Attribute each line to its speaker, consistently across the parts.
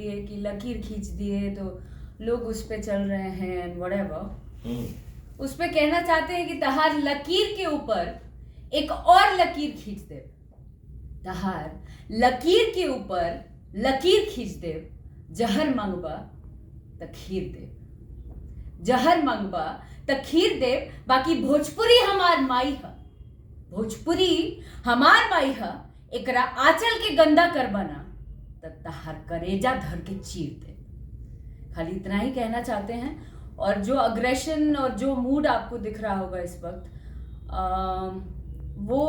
Speaker 1: लिए कि लकीर खींच दिए तो लोग उस पे चल रहे हैं एंड व्हाटएवर, उस पे कहना चाहते हैं कि तहार लकीर के ऊपर एक और लकीर खींच दे, तहार लकीर के ऊपर लकीर खींच दे, जहर मांगबा त खीर दे, जहर मांगबा त खीर दे। बाकी भोजपुरी हमार माई है, भोजपुरी हमार माई है, एकरा आंचल के गंदा कर बना त तहार करेजा धर के चीर दे। खाली इतना ही कहना चाहते हैं। और जो अग्रेशन और जो मूड आपको दिख रहा होगा इस वक्त, वो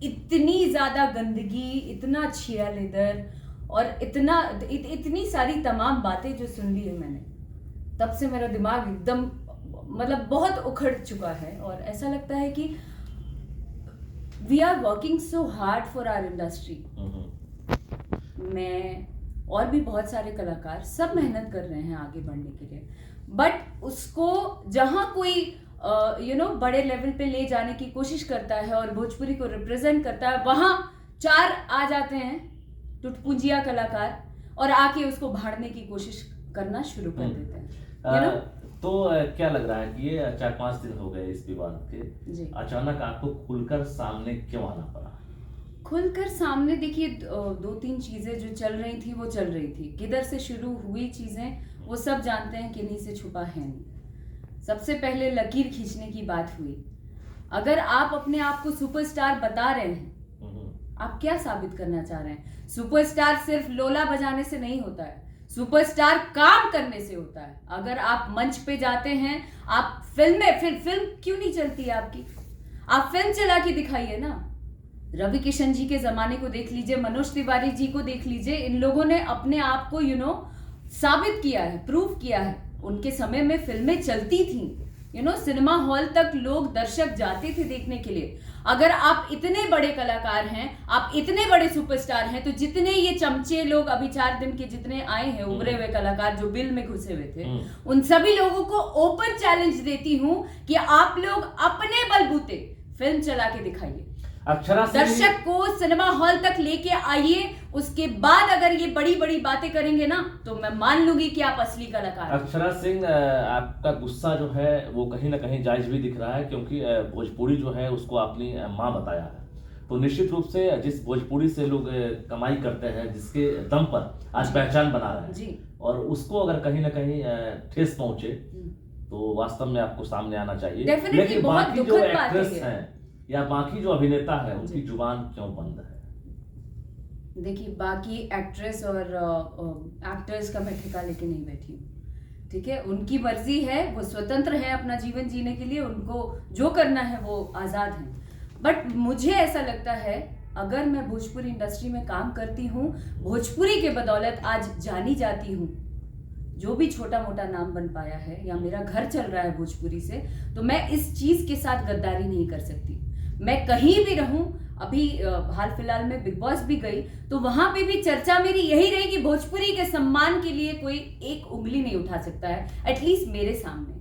Speaker 1: इतनी ज्यादा गंदगी, इतना छिया लेदर और इतनी सारी तमाम बातें जो सुन ली है मैंने, तब से मेरा दिमाग एकदम मतलब बहुत उखड़ चुका है। और ऐसा लगता है कि we are working so hard for our industry. मैं और भी बहुत सारे कलाकार सब मेहनत कर रहे हैं आगे बढ़ने के लिए, बट उसको जहां कोई बड़े लेवल पे ले जाने की कोशिश करता है और भोजपुरी को रिप्रेजेंट करता है, वहां चार आ जाते हैं टुटपुंजिया कलाकार और आके उसको भाड़ने की कोशिश करना शुरू कर देते हैं।
Speaker 2: तो क्या लग रहा है कि ये 4-5 दिन हो गए इस विवाद के, अचानक आपको खुलकर सामने क्यों आना पड़ा?
Speaker 1: खुलकर सामने देखिए, 2-3 चीजें जो चल रही थी वो चल रही थी, किधर से शुरू हुई चीजें वो सब जानते हैं, किन्हीं से छुपा है नहीं। सबसे पहले लकीर खींचने की बात हुई। अगर आप अपने आप को सुपरस्टार बता रहे हैं, आप क्या साबित करना चाह रहे हैं? सुपरस्टार सिर्फ लोला बजाने से नहीं होता है, सुपरस्टार काम करने से होता है। अगर आप मंच पे जाते हैं, आप फिल्म क्यों नहीं चलती है आपकी? आप फिल्म चला के दिखाइए ना। रवि किशन जी के जमाने को देख लीजिए, मनोज तिवारी जी को देख लीजिए, इन लोगों ने अपने आप को साबित किया है, प्रूव किया है। उनके समय में फिल्में चलती थी, सिनेमा हॉल तक लोग दर्शक जाते थे देखने के लिए। अगर आप इतने बड़े कलाकार हैं, आप इतने बड़े सुपरस्टार हैं, तो जितने ये चमचे लोग अभी 4 दिन के जितने आए हैं उभरे हुए कलाकार जो बिल में घुसे हुए थे, उन सभी लोगों को ओपन चैलेंज देती हूं कि आप लोग अपने बलबूते फिल्म चला के दिखाइए, दर्शक को सिनेमा हॉल तक लेके आइए। उसके बाद अगर ये बड़ी बड़ी बातें करेंगे ना, तो मैं मान लूंगी कि आप असली कलाकार हैं।
Speaker 2: अक्षरा सिंह, आपका गुस्सा जो है वो कहीं ना कहीं जायज भी दिख रहा है, क्योंकि भोजपुरी जो है उसको अपनी माँ बताया है। तो निश्चित रूप से जिस भोजपुरी से लोग कमाई करते हैं, जिसके दम पर आज पहचान बना रहे हैं, और उसको अगर कहीं ना कहीं ठेस पहुंचे तो वास्तव में आपको सामने आना चाहिए। लेकिन बाकी जो एक्ट्रेस हैं या बाकी जो अभिनेता है, उनकी जुबान क्यों बंद है?
Speaker 1: देखिए, बाकी एक्ट्रेस और एक्टर्स का मैं ठेका लेके नहीं बैठी हूँ, ठीक है? उनकी मर्जी है, वो स्वतंत्र है अपना जीवन जीने के लिए, उनको जो करना है वो आज़ाद हैं। बट मुझे ऐसा लगता है, अगर मैं भोजपुरी इंडस्ट्री में काम करती हूँ, भोजपुरी के बदौलत आज जानी जाती हूँ, जो भी छोटा मोटा नाम बन पाया है या मेरा घर चल रहा है भोजपुरी से, तो मैं इस चीज के साथ गद्दारी नहीं कर सकती। मैं कहीं भी रहूं, अभी हाल फिलहाल में बिग बॉस भी गई, तो वहां पे भी चर्चा मेरी यही रही कि भोजपुरी के सम्मान के लिए कोई एक उंगली नहीं उठा सकता है, एटलीस्ट मेरे सामने,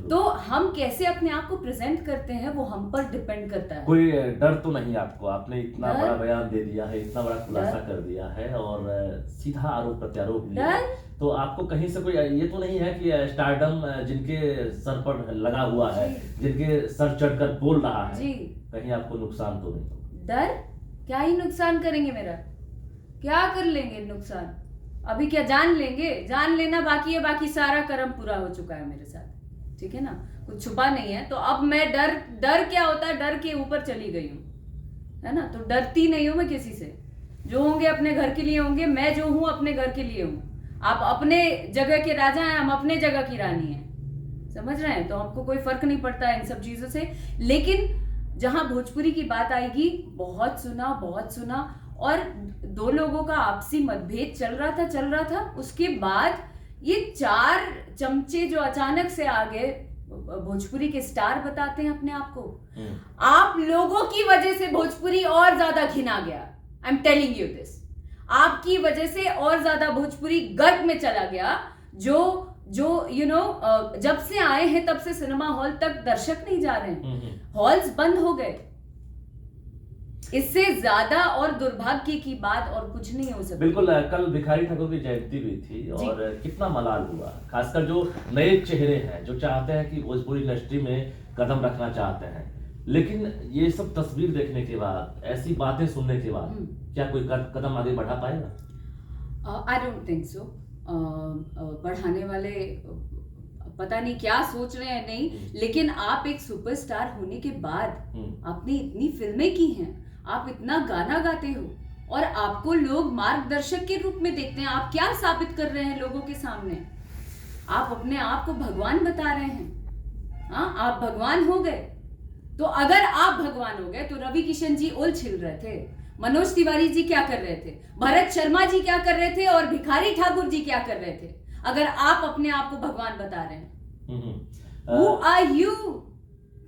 Speaker 1: तो हम कैसे अपने आप को प्रेजेंट करते हैं वो हम पर डिपेंड करता है।
Speaker 2: कोई डर तो नहीं आपको? आपने इतना बड़ा बयान दे दिया है, इतना बड़ा खुलासा कर दिया है और सीधा आरोप प्रत्यारोप लिया, तो आपको कहीं से कोई ये तो नहीं है कि स्टारडम जिनके सर पर लगा हुआ है, जिनके सर चढ़कर बोल रहा है, कहीं आपको नुकसान तो नहीं?
Speaker 1: डर क्या ही नुकसान करेंगे मेरा? क्या कर लेंगे नुकसान? अभी क्या जान लेंगे? जान लेना बाकी है, बाकी सारा कर्म पूरा हो चुका है मेरे साथ, ठीक है ना? कुछ छुपा नहीं है। तो अब मैं डर क्या होता है, डर के ऊपर चली गई हूँ, है ना? तो डरती नहीं हूँ मैं किसी से। जो होंगे अपने घर के लिए होंगे, मैं जो हूँ अपने घर के लिए हूँ। आप अपने जगह के राजा हैं, हम अपने जगह की रानी हैं, समझ रहे हैं? तो हमको कोई फर्क नहीं पड़ता है इन सब चीजों से। लेकिन जहां भोजपुरी की बात आएगी, बहुत सुना और 2 लोगों का आपसी मतभेद चल रहा था। उसके बाद ये 4 चमचे जो अचानक से आ गए, भोजपुरी के स्टार बताते हैं अपने आप को। आप लोगों की वजह से भोजपुरी और ज्यादा घिना गया। I am telling you this, आपकी वजह से और ज्यादा भोजपुरी गर्क में चला गया। जो जब से आए हैं तब से सिनेमा हॉल तक दर्शक नहीं जा रहे हैं, हॉल्स बंद हो गए। इससे ज्यादा और दुर्भाग्य की बात और कुछ नहीं हो सकती।
Speaker 2: बिल्कुल। कल भिखारी ठाकुर की जयंती भी थी और कितना मलाल हुआ, खासकर जो नए चेहरे हैं जो चाहते हैं कि भोजपुरी इंडस्ट्री में कदम रखना चाहते हैं, लेकिन ये सब तस्वीर देखने के बाद, ऐसी बातें सुनने के बाद क्या कोई कदम आगे बढ़ा पाएगा?
Speaker 1: I don't think so. बढ़ाने वाले पता नहीं क्या सोच रहे हैं, नहीं, लेकिन आप एक सुपरस्टार होने के बाद आपने इतनी फिल्में की हैं, आप इतना गाना गाते हो और आपको लोग मार्गदर्शक के रूप में देखते हैं। आप क्या साबित कर रहे हैं लोगों के सामने? आप अपने आप को भगवान बता रहे हैं। हाँ, आप भगवान हो गए। तो अगर आप भगवान हो गए तो रवि किशन जी ओल छिल रहे थे, मनोज तिवारी जी क्या कर रहे थे, भरत शर्मा जी क्या कर रहे थे और भिखारी ठाकुर जी क्या कर रहे थे? अगर आप अपने आप को भगवान बता रहे हैं, Who are you?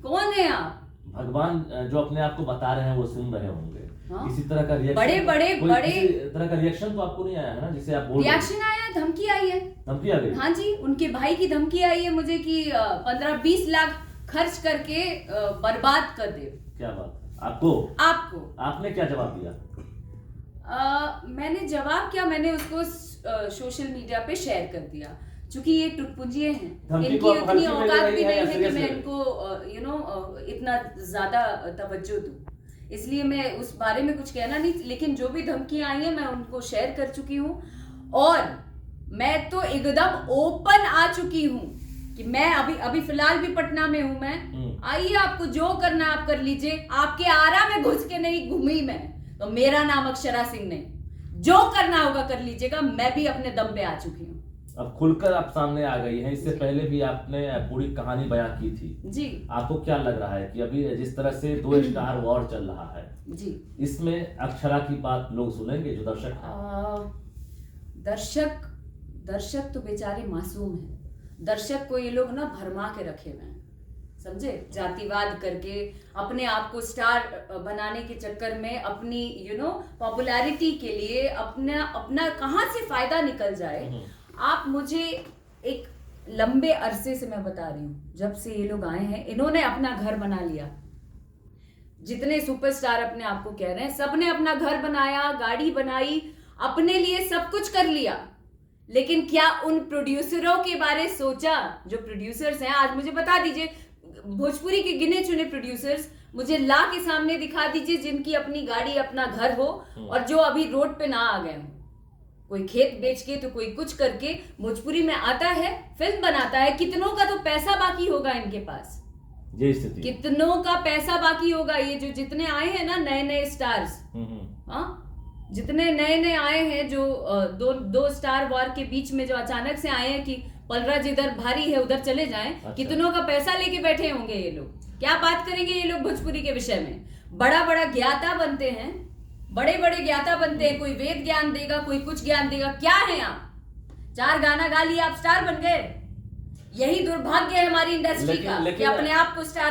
Speaker 1: कौन है आप?
Speaker 2: भगवान जो अपने आप को बता रहे हैं वो सुन रहे होंगे।
Speaker 1: हाँ?
Speaker 2: किसी तरह का रिएक्शन, किसी तरह का रिएक्शन तो आपको नहीं आया है ना, जिसे आप बोल?
Speaker 1: रिएक्शन आया, धमकी आई है।
Speaker 2: धमकी आ गई?
Speaker 1: हाँ जी, उनके भाई की धमकी आई है मुझे कि 15-20 लाख खर्च करके बर्बाद कर दे।
Speaker 2: क्या बात? आपको आपने क्या जवाब दिया?
Speaker 1: मैंने जवाब क्या, मैंने उसको सोशल मीडिया पे शेयर कर दिया, क्योंकि ये टुटपुंजिए हैं, इनकी उतनी औकात भी नहीं है कि मैं इनको इतना ज्यादा तवज्जो दूं, इसलिए मैं उस बारे में कुछ कहना नहीं। लेकिन जो भी धमकियां आई हैं मैं उनको शेयर कर चुकी हूँ और मैं तो एकदम ओपन आ चुकी हूँ कि मैं अभी फिलहाल भी पटना में हूँ। मैं आइए, आपको जो करना आप कर लीजिए। आपके आरा में घुस के नहीं घूमी मैं, तो मेरा नाम अक्षरा सिंह नहीं। जो करना होगा कर लीजिएगा, मैं भी अपने दम पे आ चुकी हूँ।
Speaker 2: अब खुलकर आप सामने आ गई हैं, इससे पहले भी आपने पूरी कहानी बयां की थी
Speaker 1: जी। आपको
Speaker 2: क्या लग रहा है कि अभी जिस तरह से 2 स्टार वॉर चल रहा है
Speaker 1: जी,
Speaker 2: इसमें अक्षरा की बात लोग सुनेंगे जो दर्शक हैं?
Speaker 1: दर्शक तो बेचारे मासूम हैं। दर्शक को ये लोग ना भरमा के रखे हुए हैं, समझे, जातिवाद करके अपने आप को स्टार बनाने के चक्कर में, अपनी पॉपुलैरिटी के लिए अपना कहां से फायदा निकल जाए। आप मुझे एक लंबे अरसे से मैं बता रही हूँ, जब से ये लोग आए हैं इन्होंने अपना घर बना लिया। जितने सुपरस्टार अपने आप को कह रहे हैं, सबने अपना घर बनाया, गाड़ी बनाई, अपने लिए सब कुछ कर लिया। लेकिन क्या उन प्रोड्यूसरों के बारे सोचा? जो प्रोड्यूसर्स हैं, आज मुझे बता दीजिए, भोजपुरी के गिने चुने प्रोड्यूसर्स मुझे ला के सामने दिखा दीजिए जिनकी अपनी गाड़ी, अपना घर हो और जो अभी रोड पे ना आ गए हो। कोई खेत बेच के तो कोई कुछ करके भोजपुरी में आता है, फिल्म बनाता है। कितनों का तो पैसा बाकी होगा इनके पास,
Speaker 2: ये स्थिति,
Speaker 1: कितनों का पैसा बाकी होगा। ये जो जितने आए हैं ना नए स्टार्स, हाँ, जितने नए आए हैं, जो दो स्टार वॉर के बीच में जो अचानक से आए हैं कि पलराज इधर भारी है उधर चले जाएं, अच्छा। कितनों का पैसा लेके बैठे होंगे ये लोग। क्या बात करेंगे ये लोग भोजपुरी के विषय में? बड़ा ज्ञाता बनते हैं, बड़े ज्ञाता बनते हैं। कोई वेद ज्ञान देगा, कोई कुछ ज्ञान देगा। क्या है आप? 4 गाना गा लिया, आप स्टार बन गए। यही दुर्भाग्य है हमारी इंडस्ट्री का कि अपने आप को स्टार